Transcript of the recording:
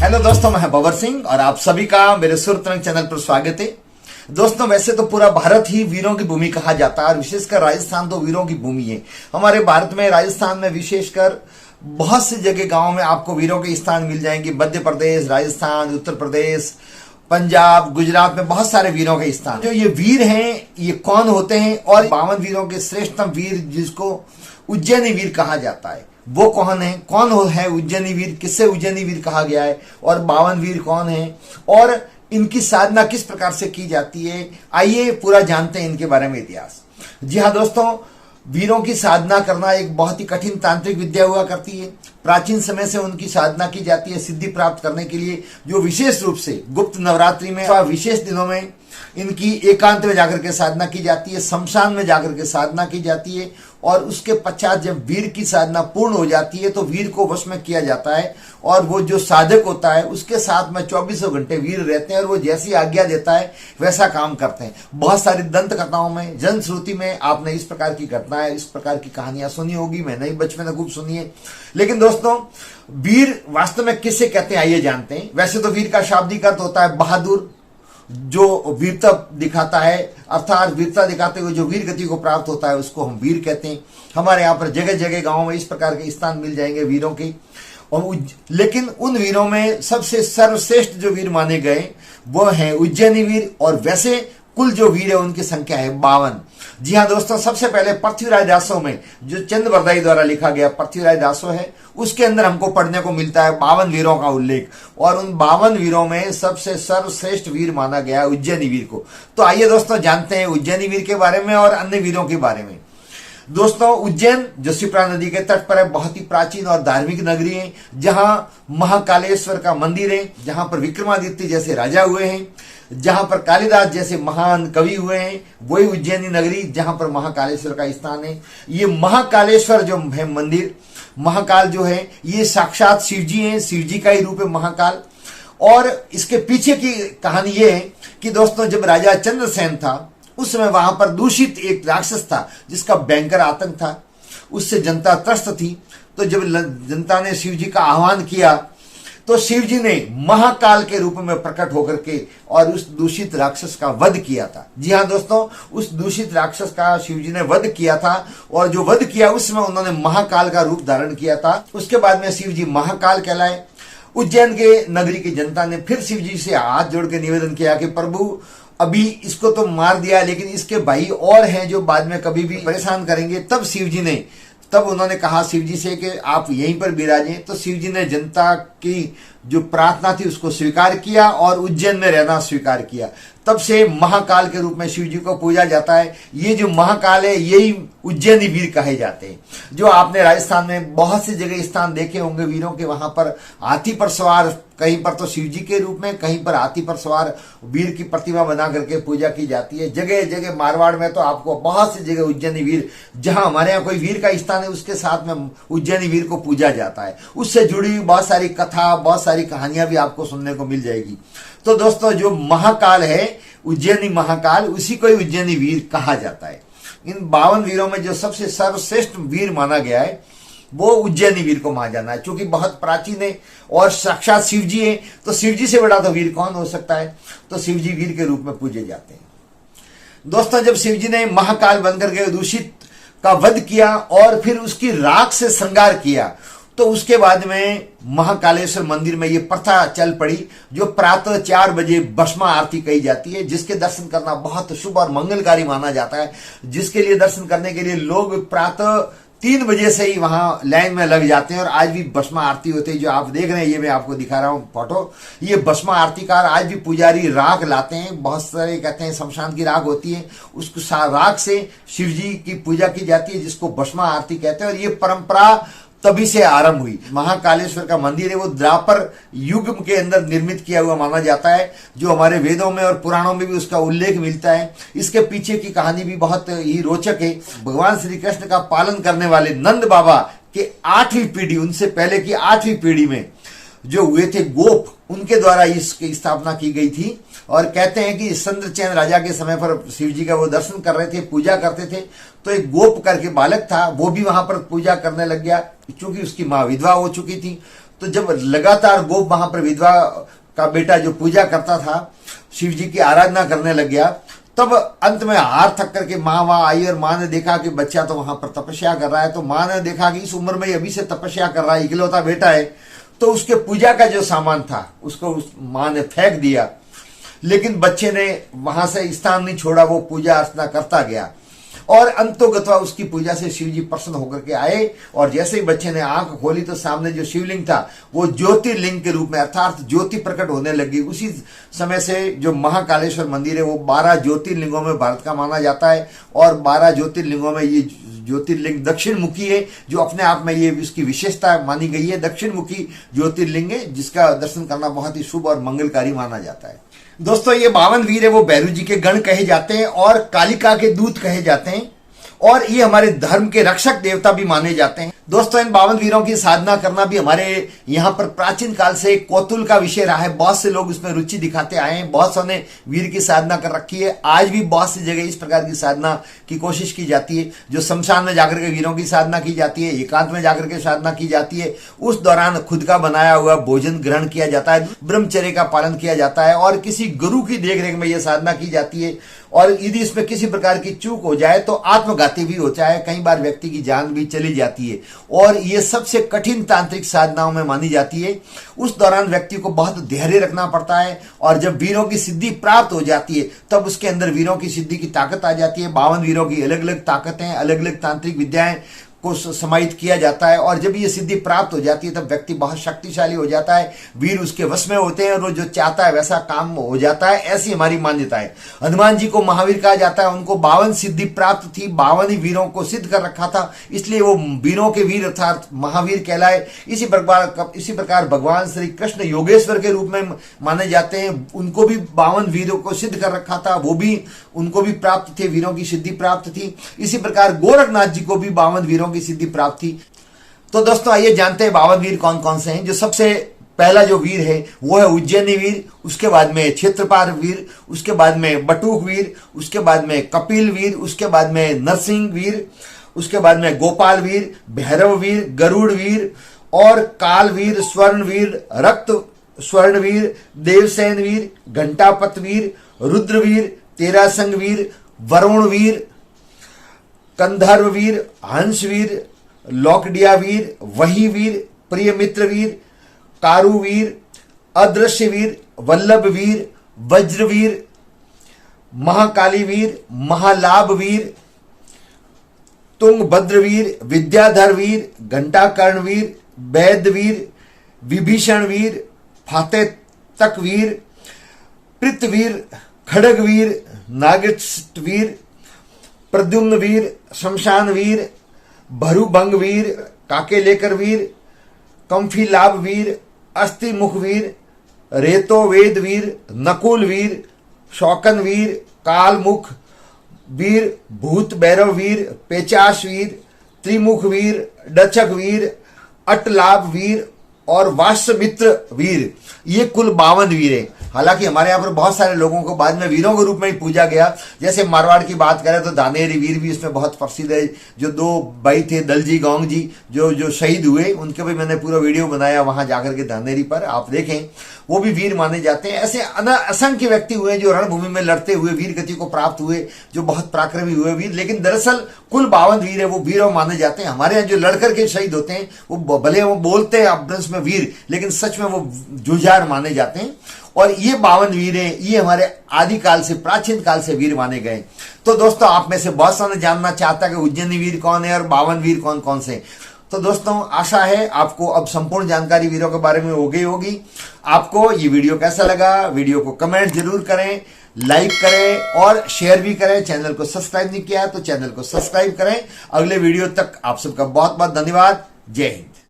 Hello दोस्तों, मैं बबर सिंह और आप सभी का मेरे सुर तरंग चैनल पर स्वागत है। दोस्तों, वैसे तो पूरा भारत ही वीरों की भूमि कहा जाता है और विशेषकर राजस्थान तो वीरों की भूमि है। हमारे भारत में राजस्थान में विशेषकर बहुत सी जगह गांव में आपको वीरों के स्थान मिल जाएंगे। मध्य प्रदेश, राजस्थान, उत्तर प्रदेश, पंजाब, गुजरात में बहुत सारे वीरों के स्थान। जो ये वीर हैं, ये कौन होते हैं और 52 वीरों के श्रेष्ठतम वीर जिसको उज्जैनी वीर कहा जाता है वो कौन है? कौन है उज्जैनी वीर? किससे उज्जैनी वीर कहा गया है? और 52 वीर कौन है और इनकी साधना किस प्रकार से की जाती है? आइए पूरा जानते हैं इनके बारे में इतिहास। जी हाँ दोस्तों, वीरों की साधना करना एक बहुत ही कठिन तांत्रिक विद्या हुआ करती है। प्राचीन समय से उनकी साधना की जाती है सिद्धि प्राप्त करने के लिए, जो विशेष रूप से गुप्त नवरात्रि में अथवा विशेष दिनों में इनकी एकांत में जाकर के साधना की जाती है, शमशान में जाकर के साधना की जाती है। और उसके पश्चात जब वीर की साधना पूर्ण हो जाती है तो वीर को वश में किया जाता है और वो जो साधक होता है उसके साथ में 24 घंटे वीर रहते हैं और वो जैसी आज्ञा देता है वैसा काम करते हैं। बहुत सारी दंत कथाओं में, जनश्रुति में आपने इस प्रकार की घटनाएं, इस प्रकार की कहानियां सुनी होगी। मैंने ही बचपन में खूब सुनी है। लेकिन दोस्तों, वीर वास्तव में किसे कहते हैं आइए जानते हैं। वैसे तो वीर का शाब्दिक अर्थ होता है बहादुर, जो वीरता दिखाता है, अर्थात वीरता दिखाते हुए जो वीर गति को प्राप्त होता है उसको हम वीर कहते हैं। हमारे यहाँ पर जगह जगह गांव में इस प्रकार के स्थान मिल जाएंगे वीरों के। लेकिन उन वीरों में सबसे सर्वश्रेष्ठ जो वीर माने गए वो है उज्जैनी वीर। और वैसे कुल जो वीर है उनकी संख्या है 52। जी हाँ दोस्तों, सबसे पहले पृथ्वीराज दासों में जो चंद बरदाई द्वारा लिखा गया पृथ्वीराज दासों है, उसके अंदर हमको पढ़ने को मिलता है 52 वीरों का उल्लेख। और उन 52 वीरों में सबसे सर्वश्रेष्ठ वीर माना गया उज्जैनी वीर को। तो आइए दोस्तों जानते हैं उज्जैनी वीर के बारे में और अन्य वीरों के बारे में। दोस्तों, उज्जैन जो शिप्रा नदी के तट पर है, बहुत ही प्राचीन और धार्मिक नगरी है, जहां महाकालेश्वर का मंदिर है, जहां पर विक्रमादित्य जैसे राजा हुए हैं, जहां पर कालिदास जैसे महान कवि हुए हैं। वही उज्जैनी नगरी जहां पर महाकालेश्वर का स्थान है। ये महाकालेश्वर जो है मंदिर, महाकाल जो है ये साक्षात शिव जी हैं, शिव जी का ही रूप है महाकाल। और इसके पीछे की कहानी ये है कि दोस्तों, जब राजा चंद्रसेन था उस समय वहां पर दूषित एक राक्षस था जिसका भयंकर आतंक था, उससे जनता त्रस्त थी। तो जब जनता ने शिव जी का आह्वान किया तो शिव जी ने महाकाल के रूप में प्रकट होकर के और उस दूषित राक्षस का वध किया था। जी हाँ दोस्तों, उस दूषित राक्षस का शिव जी ने वध किया था और जो वध किया उसमें उन्होंने महाकाल का रूप धारण किया था। उसके बाद में शिव जी महाकाल कहलाए। उज्जैन के नगरी की जनता ने फिर शिव जी से हाथ जोड़ के निवेदन किया कि प्रभु, अभी इसको तो मार दिया लेकिन इसके भाई और हैं जो बाद में कभी भी परेशान करेंगे। तब उन्होंने कहा शिव जी से कि आप यहीं पर विराजें। तो शिव जी ने जनता की जो प्रार्थना थी उसको स्वीकार किया और उज्जैन में रहना स्वीकार किया। तब से महाकाल के रूप में शिव जी को पूजा जाता है। ये जो महाकाल है यही उज्जैनी वीर कहे जाते हैं। जो आपने राजस्थान में बहुत सी जगह स्थान देखे होंगे वीरों के, वहां पर हाथी पर सवार, कहीं पर तो शिव जी के रूप में, कहीं पर हाथी पर सवार वीर की प्रतिमा बना करके पूजा की जाती है। जगह जगह मारवाड़ में तो आपको बहुत सी जगह उज्जैनी वीर, जहां हमारे यहाँ कोई वीर का स्थान है उसके साथ में उज्जैनी वीर को पूजा जाता है। उससे जुड़ी हुई बहुत सारी कथा, बहुत सारी कहानियां भी आपको सुनने को मिल जाएगी। तो दोस्तों, जो महाकाल है उज्जैनी महाकाल, उसी को ही उज्जैनी वीर कहा जाता है। इन 52 वीरों में जो सबसे सर्वश्रेष्ठ वीर माना गया है वो उज्जैनी वीर को माना जाना है, क्योंकि बहुत प्राचीन है और साक्षात शिव जी है। तो शिव जी से बड़ा तो वीर कौन हो सकता है? तो शिव जी वीर के रूप में पूजे जाते हैं। दोस्तों, जब शिव जी ने महाकाल बनकर के दूषित का वध किया और फिर उसकी राख से श्रृंगार किया, तो उसके बाद में महाकालेश्वर मंदिर में ये प्रथा चल पड़ी जो प्रातः 4 बजे भस्मा आरती कही जाती है, जिसके दर्शन करना बहुत शुभ और मंगलकारी माना जाता है। जिसके लिए दर्शन करने के लिए लोग प्रातः 3 बजे से ही वहां लाइन में लग जाते हैं। और आज भी भस्मा आरती होती है, जो आप देख रहे हैं, ये मैं आपको दिखा रहा हूं फोटो। ये भस्मा आरतीकार आज भी पुजारी राख लाते हैं। बहुत सारे कहते हैं शमशान की राख होती है, उस राख से शिव जी की पूजा की जाती है, जिसको भस्मा आरती कहते हैं। और ये परंपरा तभी से आरंभ हुई। महाकालेश्वर का मंदिर है वो द्वापर युग के अंदर निर्मित किया हुआ माना जाता है, जो हमारे वेदों में और पुराणों में भी उसका उल्लेख मिलता है। इसके पीछे की कहानी भी बहुत ही रोचक है। भगवान श्री कृष्ण का पालन करने वाले नंद बाबा के 8वीं पीढ़ी, उनसे पहले की 8वीं पीढ़ी में जो हुए थे गोप, उनके द्वारा इसकी स्थापना की गई थी। और कहते हैं कि चंद्रसेन राजा के समय पर शिव जी का वो दर्शन कर रहे थे, पूजा करते थे, तो एक गोप करके बालक था, वो भी वहां पर पूजा करने लग गया। क्योंकि उसकी माँ विधवा हो चुकी थी, तो जब लगातार गोप वहां पर विधवा का बेटा जो पूजा करता था, शिव जी की आराधना करने लग गया, तब अंत में हार थक करके माँ वहां आई और माँ ने देखा कि बच्चा तो वहां पर तपस्या कर रहा है। तो माँ ने देखा कि इस उम्र में अभी से तपस्या कर रहा है, इकलौता बेटा है, तो उसके पूजा का जो सामान था उसको उस माँ ने फेंक दिया। लेकिन बच्चे ने वहां से स्थान नहीं छोड़ा, वो पूजा अर्चना करता गया और अंतोगत्वा उसकी पूजा से शिव जी प्रसन्न होकर के आए। और जैसे ही बच्चे ने आंख खोली तो सामने जो शिवलिंग था वो ज्योतिर्लिंग के रूप में अर्थात ज्योति प्रकट होने लगी। उसी समय से जो महाकालेश्वर मंदिर है वो 12 ज्योतिर्लिंगों में भारत का माना जाता है और 12 ज्योतिर्लिंगों में ये ज्योतिर्लिंग दक्षिण मुखी है, जो अपने आप में ये उसकी विशेषता मानी गई है। दक्षिण मुखी ज्योतिर्लिंग है जिसका दर्शन करना बहुत ही शुभ और मंगलकारी माना जाता है। दोस्तों ये 52 वीर है वो भैरव जी के गण कहे जाते हैं और कालिका के दूत कहे जाते हैं और ये हमारे धर्म के रक्षक देवता भी माने जाते हैं। दोस्तों इन 52 वीरों की साधना करना भी हमारे यहाँ पर प्राचीन काल से कौतूहल का विषय रहा है। बहुत से लोग इसमें रुचि दिखाते आए हैं, बहुत से ने वीर की साधना कर रखी है। आज भी बहुत सी जगह इस प्रकार की साधना की कोशिश की जाती है, जो शमशान में जाकर के वीरों की साधना की जाती है, एकांत में जाकर के साधना की जाती है। उस दौरान खुद का बनाया हुआ भोजन ग्रहण किया जाता है, ब्रह्मचर्य का पालन किया जाता है और किसी गुरु की देखरेख में यह साधना की जाती है। और यदि इसमें किसी प्रकार की चूक हो जाए तो आत्मघाती भी होता है, कई बार व्यक्ति की जान भी चली जाती है और ये सबसे कठिन तांत्रिक साधनाओं में मानी जाती है। उस दौरान व्यक्ति को बहुत धैर्य रखना पड़ता है और जब वीरों की सिद्धि प्राप्त हो जाती है तब उसके अंदर वीरों की सिद्धि की ताकत आ जाती है। 52 वीरों की अलग अलग ताकतें, अलग अलग तांत्रिक विद्याएं को समाहित किया जाता है और जब ये सिद्धि प्राप्त हो जाती है तब व्यक्ति बहुत शक्तिशाली हो जाता है। वीर उसके वश में होते हैं और वो जो चाहता है वैसा काम हो जाता है, ऐसी हमारी मान्यता है। हनुमान जी को महावीर कहा जाता है, उनको 52 सिद्धि प्राप्त थी, 52 ही वीरों को सिद्ध कर रखा था, इसलिए वो वीरों के वीर अर्थात महावीर कहलाए। इसी प्रकार भगवान श्री कृष्ण योगेश्वर के रूप में माने जाते हैं, उनको भी 52 वीरों को सिद्ध कर रखा था, वो भी उनको भी प्राप्त थे, वीरों की सिद्धि प्राप्त थी। इसी प्रकार गोरखनाथ जी को भी 52 वीरों की सिद्धि प्राप्त थी। तो दोस्तों आइए जानते हैं 52 वीर कौन कौन से हैं। जो सबसे पहला जो वीर है वो है उज्जैनी वीर, उसके बाद में क्षेत्रपाल वीर, उसके बाद में बटुक वीर, उसके बाद में कपिल वीर, उसके बाद में नरसिंह वीर, उसके बाद में गोपाल वीर, भैरव वीर, गरुड़ वीर और काल वीर, स्वर्ण वीर, रक्त स्वर्ण वीर, देवसेन वीर, घंटापत वीर, रुद्र वीर, तेरासंग वीर, वरुण वीर, कंधर्व वीर, हंस वीर, लोकडिया वीर, वही वीर, प्रिय मित्र वीर, कारू वीर, अदृश्य वीर, वल्लभ वीर, वज्र वीर, महाकाली वीर, महालाभ वीर, तुंगभद्र वीर, विद्याधर वीर, घंटाकर्ण वीर, वैद्य वीर, विभीषण वीर, फाते तक वीर, पृथवीर, खड़ग वीर, नागेश वीर, प्रद्युम्न वीर, शमशान वीर, भरुभंग वीर, काके लेकर वीर, कंफीलाभ वीर, अस्थिमुख वीर, रेतो वेद वीर, नकुल वीर, शौकन वीर, कालमुख वीर, भूत भैरव वीर, पेचाश वीर, त्रिमुख वीर, डचक वीर, अटलाभ वीर और वाष्यमित्र वीर। ये कुल 52 वीर हैं। हालांकि हमारे यहाँ पर बहुत सारे लोगों को बाद में वीरों के रूप में ही पूजा गया। जैसे मारवाड़ की बात करें तो दानेरी वीर भी इसमें बहुत प्रसिद्ध है। जो 2 भाई थे दलजी गांव जी जो शहीद हुए, उनके भी मैंने पूरा वीडियो बनाया वहां जाकर के दानेरी पर, आप देखें, वो भी वीर माने जाते हैं। ऐसे असंख्य व्यक्ति हुए जो रणभूमि में लड़ते हुए वीर गति को प्राप्त हुए, जो बहुत पराक्रमी हुए वीर। लेकिन दरअसल कुल 52 वीर है वो वीरों माने जाते हैं। हमारे यहाँ जो लड़कर के शहीद होते हैं वो भले वो बोलते हैं अपभ्रंश में वीर, लेकिन सच में वो जुझार माने जाते हैं। और ये 52 वीर हैं, ये हमारे आदिकाल से, प्राचीन काल से वीर माने गए। तो दोस्तों आप में से बहुत सारे जानना चाहता है कि उज्जैनी वीर कौन है और 52 वीर कौन कौन से। तो दोस्तों आशा है आपको अब संपूर्ण जानकारी वीरों के बारे में हो गई होगी। आपको ये वीडियो कैसा लगा, वीडियो को कमेंट जरूर करें, लाइक करें और शेयर भी करें। चैनल को सब्सक्राइब नहीं किया है तो चैनल को सब्सक्राइब करें। अगले वीडियो तक आप सबका बहुत बहुत धन्यवाद। जय हिंद।